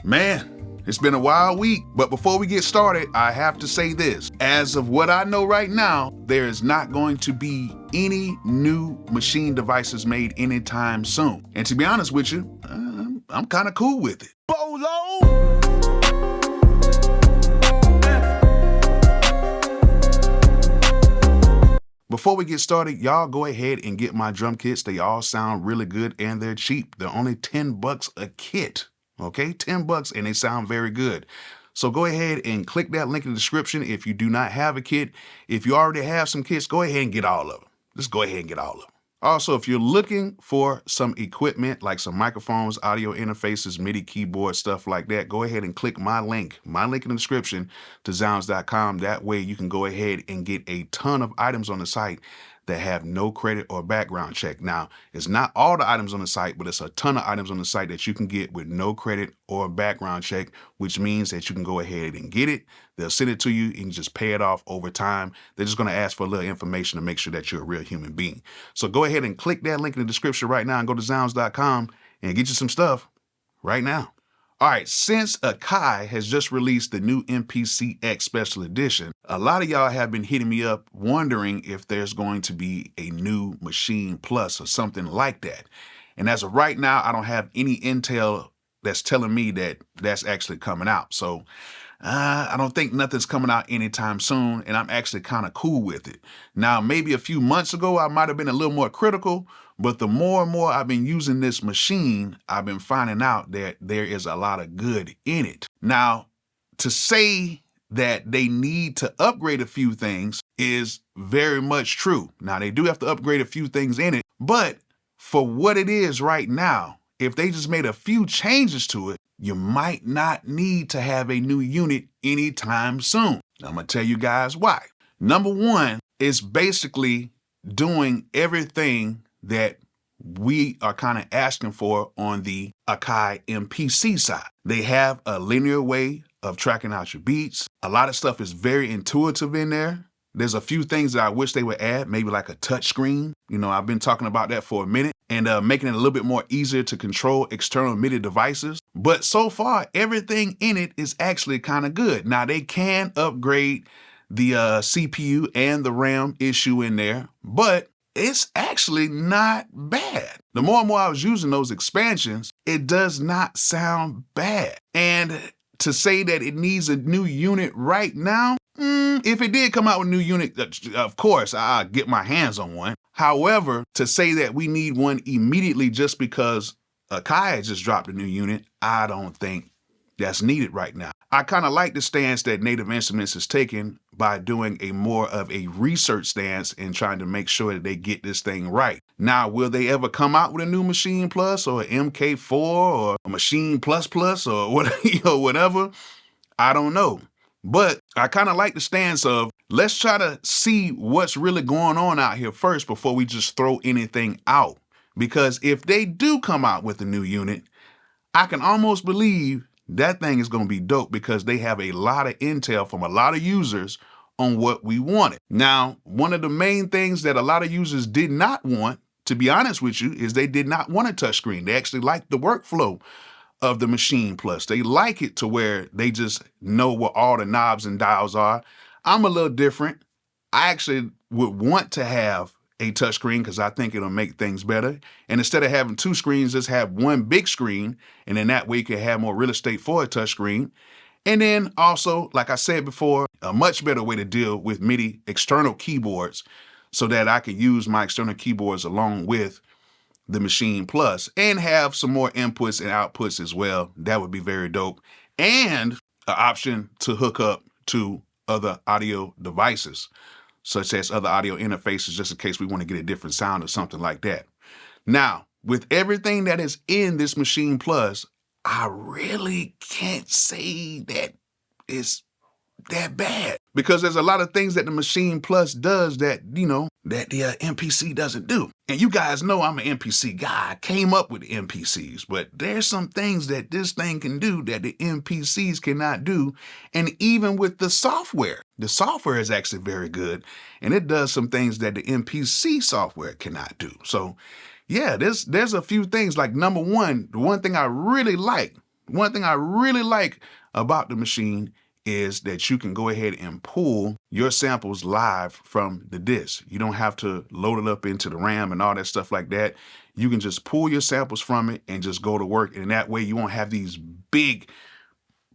Man, it's been a wild week, but before we get started, I have to say this. As of what I know right now, there is not going to be any new Maschine devices made anytime soon. And to be honest with you, I'm kind of cool with it. Bolo! Before we get started, y'all go ahead and get my drum kits. They all sound really good and they're cheap. They're only 10 bucks a kit. Okay, 10 bucks and they sound very good. So go ahead and click that link in the description if you do not have a kit. If you already have some kits, go ahead and get all of them. Just go ahead and get all of them. Also, if you're looking for some equipment like some microphones, audio interfaces, MIDI keyboard, stuff like that, go ahead and click my link in the description to zounds.com. That way you can go ahead and get a ton of items on the site that have no credit or background check. Now, it's not all the items on the site, but it's a ton of items on the site that you can get with no credit or background check, which means that you can go ahead and get it. They'll send it to you and you just pay it off over time. They're just going to ask for a little information to make sure that you're a real human being. So go ahead and click that link in the description right now and go to zounds.com and get you some stuff right now. All right, since Akai has just released the new MPC X Special Edition, a lot of y'all have been hitting me up wondering if there's going to be a new Maschine Plus or something like that. And as of right now, I don't have any intel that's telling me that that's actually coming out. So I don't think nothing's coming out anytime soon, and I'm actually kind of cool with it. Now, maybe a few months ago, I might have been a little more critical, but the more and more I've been using this Maschine, I've been finding out that there is a lot of good in it. Now, to say that they need to upgrade a few things is very much true. Now, they do have to upgrade a few things in it, but for what it is right now, if they just made a few changes to it, you might not need to have a new unit anytime soon. I'm gonna tell you guys why. Number one is basically doing everything that we are kind of asking for on the Akai MPC side. They have a linear way of tracking out your beats. A lot of stuff is very intuitive in there. There's a few things that I wish they would add, maybe like a touch screen. You know, I've been talking about that for a minute, and making it a little bit more easier to control external MIDI devices. But so far, everything in it is actually kind of good. Now, they can upgrade the CPU and the RAM issue in there, but it's actually not bad. The more and more I was using those expansions, it does not sound bad. And to say that it needs a new unit right now, if it did come out with a new unit, of course, I'll get my hands on one. However, to say that we need one immediately just because Akai just dropped a new unit, I don't think that's needed right now. I kind of like the stance that Native Instruments is taking by doing a more of a research stance and trying to make sure that they get this thing right. Now, will they ever come out with a new Maschine Plus or an MK4 or a Maschine Plus Plus or whatever? I don't know. But I kind of like the stance of let's try to see what's really going on out here first before we just throw anything out. Because if they do come out with a new unit, I can almost believe that thing is going to be dope because they have a lot of intel from a lot of users on what we wanted. Now, one of the main things that a lot of users did not want, to be honest with you, is they did not want a touchscreen. They actually liked the workflow of the Maschine Plus. They like it to where they just know where all the knobs and dials are. I'm a little different. I actually would want to have a touchscreen because I think it'll make things better. And instead of having two screens, just have one big screen. And then that way you can have more real estate for a touchscreen. And then also, like I said before, a much better way to deal with MIDI external keyboards so that I can use my external keyboards along with the Maschine Plus and have some more inputs and outputs as well. That would be very dope. And an option to hook up to other audio devices, such as other audio interfaces, just in case we want to get a different sound or something like that. Now, with everything that is in this Maschine Plus, I really can't say that it's that bad because there's a lot of things that the Maschine Plus does that, that the MPC doesn't do. And you guys know I'm an MPC guy. I came up with the MPCs, but there's some things that this thing can do that the MPCs cannot do. And even with the software is actually very good. And it does some things that the MPC software cannot do. So yeah, there's a few things like number one, the one thing I really like One thing I really like about the Maschine is that you can go ahead and pull your samples live from the disk. You don't have to load it up into the RAM and all that stuff like that. You can just pull your samples from it and just go to work. And that way you won't have these big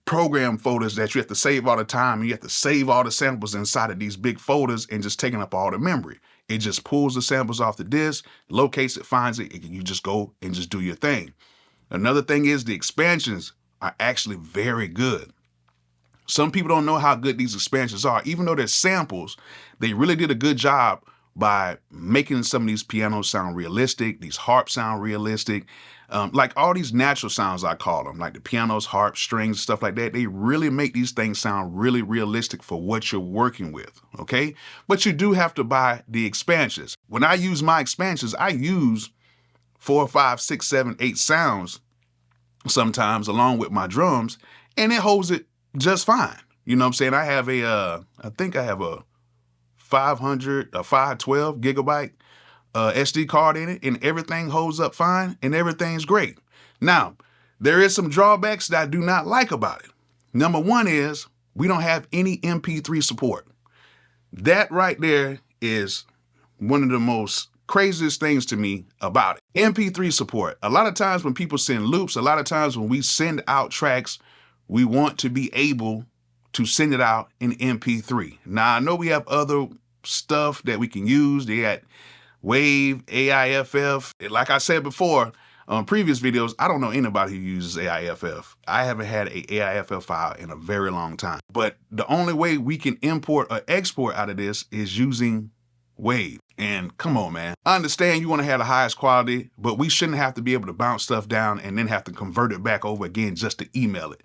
program folders that you have to save all the time. You have to save all the samples inside of these big folders and just taking up all the memory. It just pulls the samples off the disk, locates it, finds it, and you just go and just do your thing. Another thing is the expansions are actually very good. Some people don't know how good these expansions are. Even though they're samples, they really did a good job by making some of these pianos sound realistic, these harps sound realistic, like all these natural sounds, I call them, like the pianos, harps, strings, stuff like that. They really make these things sound really realistic for what you're working with, okay? But you do have to buy the expansions. When I use my expansions, I use 4, 5, 6, 7, 8 sounds sometimes along with my drums, and it holds it just fine. You know what I'm saying? I have I think I have a 512 gigabyte SD card in it, and everything holds up fine and everything's great. Now, there is some drawbacks that I do not like about it. Number one is we don't have any MP3 support. That right there is one of the most craziest things to me about it. MP3 support. A lot of times when people send loops, a lot of times when we send out tracks, we want to be able to send it out in MP3. Now, I know we have other stuff that we can use. They got Wave, AIFF. Like I said before on previous videos, I don't know anybody who uses AIFF. I haven't had a AIFF file in a very long time. But the only way we can import or export out of this is using Wave. And come on, man. I understand you want to have the highest quality, but we shouldn't have to be able to bounce stuff down and then have to convert it back over again just to email it.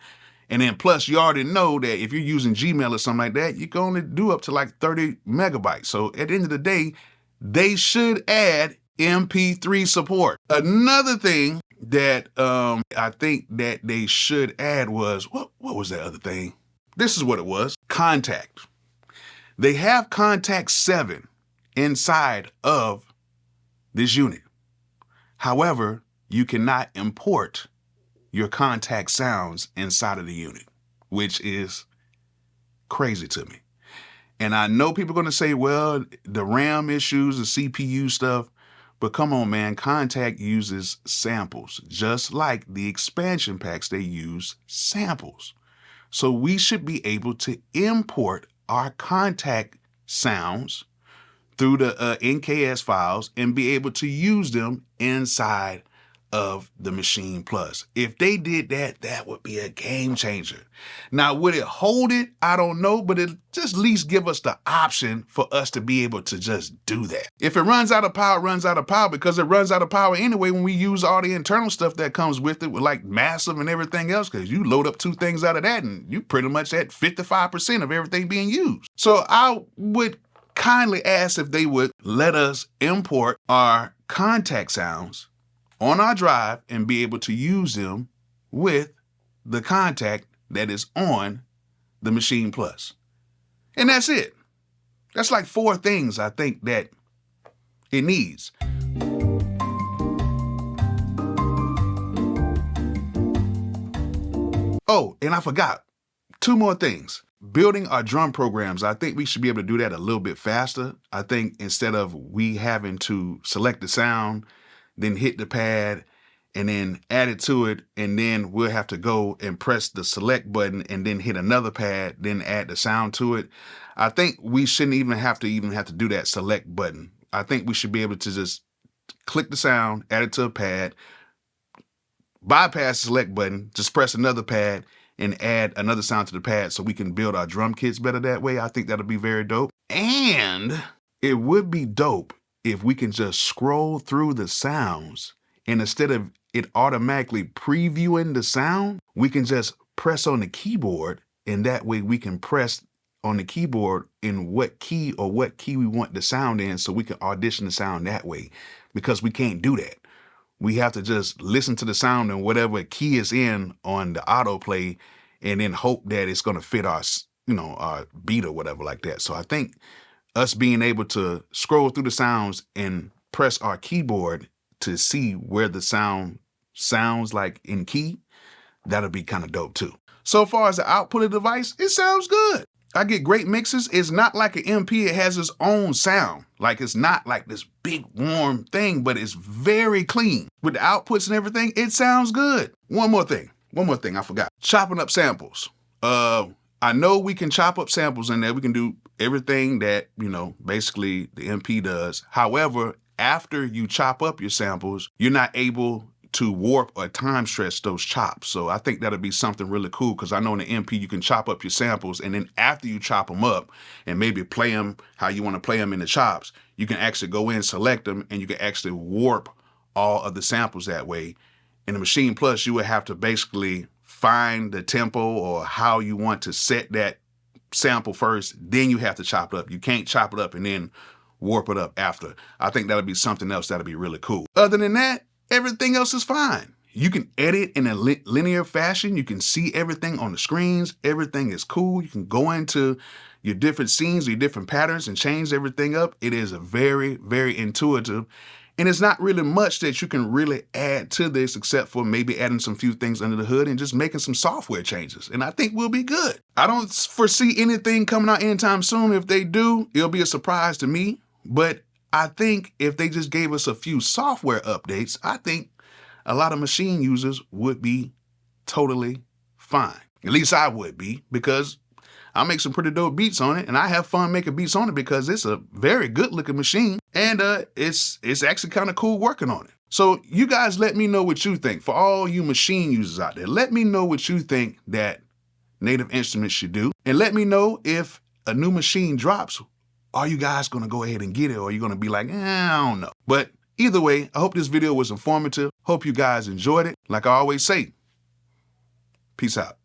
And then plus you already know that if you're using Gmail or something like that, you can only do up to like 30 megabytes. So at the end of the day, they should add MP3 support. Another thing that I think that they should add was, what was that other thing? This is what it was, Contact. They have Contact 7 inside of this unit. However, you cannot import your Contact sounds inside of the unit, which is crazy to me. And I know people are going to say, well, the RAM issues, the CPU stuff, but come on, man, Contact uses samples, just like the expansion packs, they use samples. So we should be able to import our Contact sounds through the NKS files and be able to use them inside of the Maschine Plus. If they did that, that would be a game changer. Now, would it hold it? I don't know, but it just at least give us the option for us to be able to just do that. If it runs out of power, it runs out of power, because it runs out of power anyway when we use all the internal stuff that comes with it, with like massive and everything else, because you load up 2 things out of that and you pretty much at 55% of everything being used. So I would kindly ask if they would let us import our Contact sounds on our drive and be able to use them with the Contact that is on the Maschine Plus. And that's it. That's like 4 things I think that it needs. Oh, and I forgot 2 more things. Building our drum programs, I think we should be able to do that a little bit faster. I think instead of we having to select the sound, then hit the pad, and then add it to it, and then we'll have to go and press the select button and then hit another pad, then add the sound to it. I think we shouldn't even have to do that select button. I think we should be able to just click the sound, add it to a pad, bypass the select button, just press another pad and add another sound to the pad so we can build our drum kits better that way. I think that'll be very dope. And it would be dope if we can just scroll through the sounds, and instead of it automatically previewing the sound, we can just press on the keyboard, and that way we can press on the keyboard in what key we want the sound in, so we can audition the sound that way, because we can't do that. We have to just listen to the sound in whatever key is in on the autoplay and then hope that it's going to fit our, our beat or whatever like that. So I think us being able to scroll through the sounds and press our keyboard to see where the sound sounds like in key, that'll be kind of dope too. So far as the output of the device, it sounds good. I get great mixes. It's not like an MP. It has its own sound. Like, it's not like this big warm thing, but it's very clean. With the outputs and everything, it sounds good. One more thing I forgot. Chopping up samples. I know we can chop up samples in there. We can do everything that, basically the MP does. However, after you chop up your samples, you're not able to warp or time stretch those chops. So I think that'll be something really cool, because I know in the MP you can chop up your samples, and then after you chop them up and maybe play them how you want to play them in the chops, you can actually go in, select them, and you can actually warp all of the samples that way. In the Maschine Plus, you would have to basically find the tempo or how you want to set that sample first, then you have to chop it up. You can't chop it up and then warp it up after. I think that'll be something else that'll be really cool. Other than that, everything else is fine. You can edit in a linear fashion. You can see everything on the screens. Everything is cool. You can go into your different scenes, your different patterns, and change everything up. It is a very, very intuitive. And it's not really much that you can really add to this, except for maybe adding some few things under the hood and just making some software changes. And I think we'll be good. I don't foresee anything coming out anytime soon. If they do, it'll be a surprise to me. But I think if they just gave us a few software updates, I think a lot of Maschine users would be totally fine. At least I would be, because I make some pretty dope beats on it, and I have fun making beats on it because it's a very good looking machine, and it's actually kind of cool working on it. So you guys let me know what you think. For all you Maschine users out there, let me know what you think that Native Instruments should do, and let me know if a new Maschine drops, are you guys going to go ahead and get it, or are you going to be like, I don't know. But either way, I hope this video was informative. Hope you guys enjoyed it. Like I always say, peace out.